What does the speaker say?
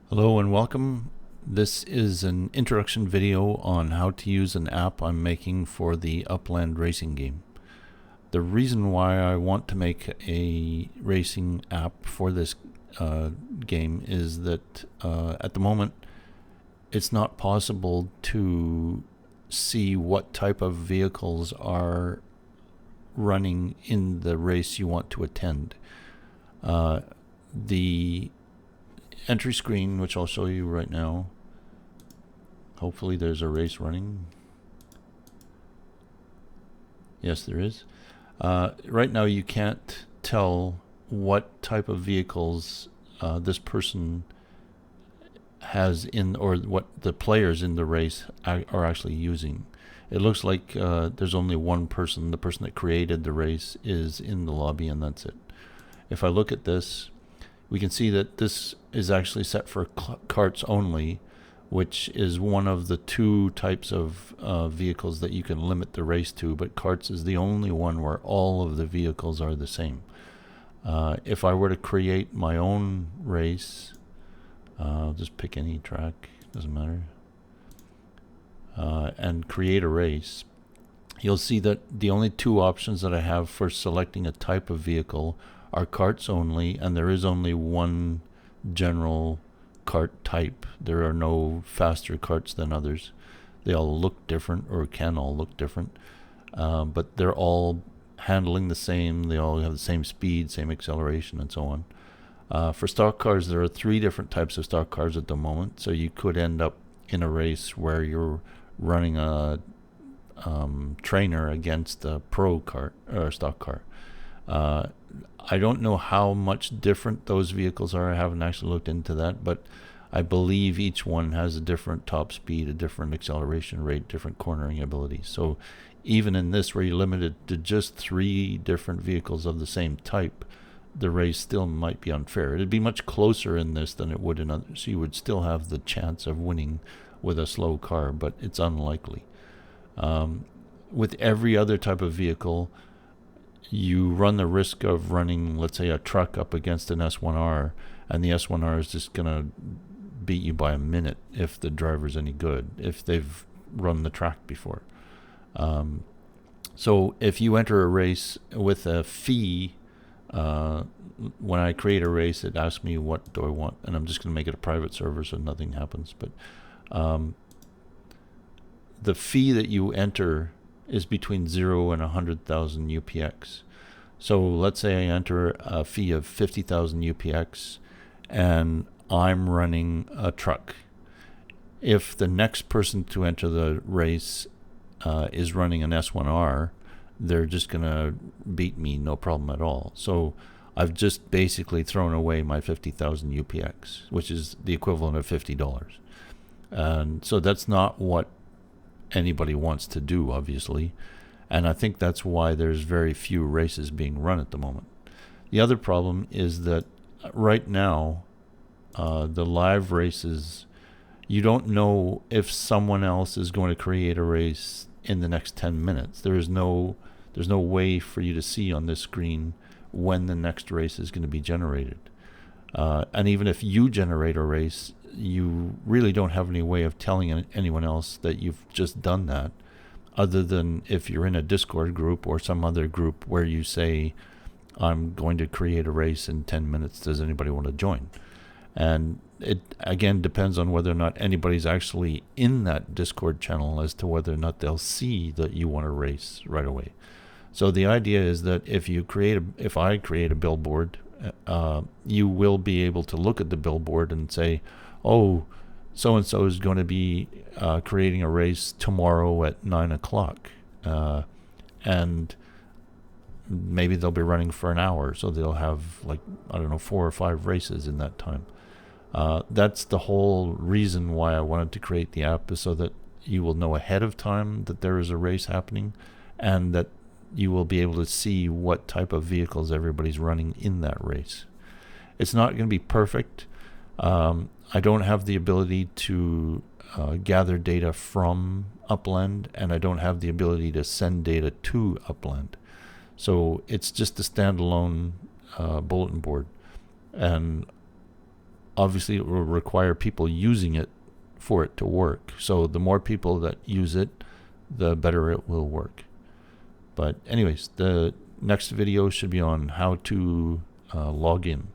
Hello and welcome. This is an introduction video on how to use an app I'm making for the Upland Racing game. The reason why I want to make a racing app for this game is that at the moment it's not possible to see what type of vehicles are running in the race you want to attend. The entry screen, which I'll show you right now. Hopefully there's a race running. Yes, there is. Right now you can't tell what type of vehicles this person has in, or what the players in the race are actually using. It looks like there's only one person. The person that created the race is in the lobby, and that's it. If I look at this, we can see that this is actually set for carts only, which is one of the two types of vehicles that you can limit the race to, but carts is the only one where all of the vehicles are the same. If I were to create my own race, I'll just pick any track, doesn't matter, and create a race, you'll see that the only two options that I have for selecting a type of vehicle are carts only, and there is only one general cart type. There are no faster carts than others. They all look different, or can all look different, but they're all handling the same. They all have the same speed, same acceleration, and so on. For stock cars, there are three different types of stock cars at the moment, so you could end up in a race where you're running a trainer against a pro kart or stock car. I don't know how much different those vehicles are. I haven't actually looked into that, but I believe each one has a different top speed, a different acceleration rate, different cornering ability. So even in this, where you're limited to just three different vehicles of the same type, the race still might be unfair. It'd be much closer in this than it would in others. So you would still have the chance of winning with a slow car, but it's unlikely. With every other type of vehicle, you run the risk of running, let's say, a truck up against an S1R, and the S1R is just going to beat you by a minute if the driver's any good, if they've run the track before. So if you enter a race with a fee, when I create a race, it asks me what do I want, and I'm just going to make it a private server so nothing happens. But the fee that you enter is between 0 and 100,000 UPX. So let's say I enter a fee of 50,000 UPX and I'm running a truck. If the next person to enter the race is running an S1R, they're just going to beat me, no problem at all. So I've just basically thrown away my 50,000 UPX, which is the equivalent of $50. And so that's not what anybody wants to do, obviously, and I think that's why there's very few races being run at the moment. The other problem is that right now, the live races, you don't know if someone else is going to create a race in the next 10 minutes. There's no way for you to see on this screen when the next race is going to be generated. And even if you generate a race, you really don't have any way of telling anyone else that you've just done that, other than if you're in a Discord group or some other group where you say, I'm going to create a race in 10 minutes, does anybody want to join? And it again depends on whether or not anybody's actually in that Discord channel as to whether or not they'll see that you want to race right away. So the idea is that if I create a billboard, you will be able to look at the billboard and say, oh, so-and-so is going to be creating a race tomorrow at 9 o'clock. And maybe they'll be running for an hour, so they'll have, 4 or 5 races in that time. That's the whole reason why I wanted to create the app, is so that you will know ahead of time that there is a race happening, and that you will be able to see what type of vehicles everybody's running in that race. It's not going to be perfect. I don't have the ability to gather data from Upland, and I don't have the ability to send data to Upland. So it's just a standalone bulletin board. And obviously it will require people using it for it to work. So the more people that use it, the better it will work. But anyways, the next video should be on how to log in.